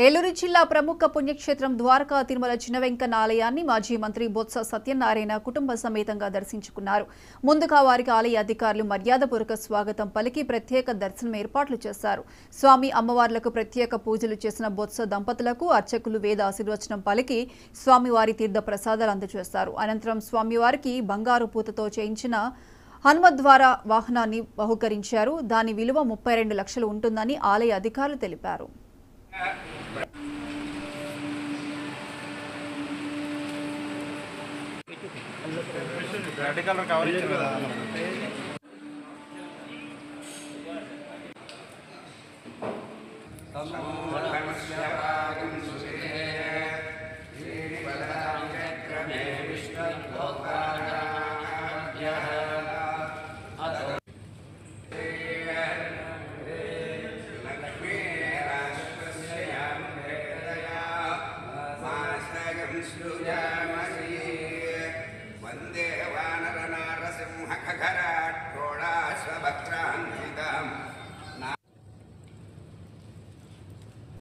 ఏలూరు జిల్లా ప్రముఖ పుణ్యక్షేత్రం ద్వారకా తిరుమల చిన్న వెంకన్న ఆలయాన్ని మాజీ మంత్రి బొత్స సత్యనారాయణ కుటుంబ సమేతంగా దర్శించుకున్నారు. ముందుగా వారికి ఆలయ అధికారులు మర్యాదపూర్వక స్వాగతం పలికి ప్రత్యేక దర్శనం ఏర్పాట్లు చేశారు. స్వామి అమ్మవార్లకు ప్రత్యేక పూజలు చేసిన బొత్స దంపతులకు అర్చకులు వేద ఆశీర్వచనం పలికి స్వామివారి తీర్థ ప్రసాదాలు అందజేశారు. అనంతరం స్వామివారికి బంగారు పూతతో చేయించిన హనుమద్వార వాహనాన్ని బహుకరించారు. దాని విలువ 32 లక్షలు ఉంటుందని ఆలయ అధికారులు తెలిపారు. वंदे वानर नारसिंह खगराट घोड़ा स्वभक्त्रांग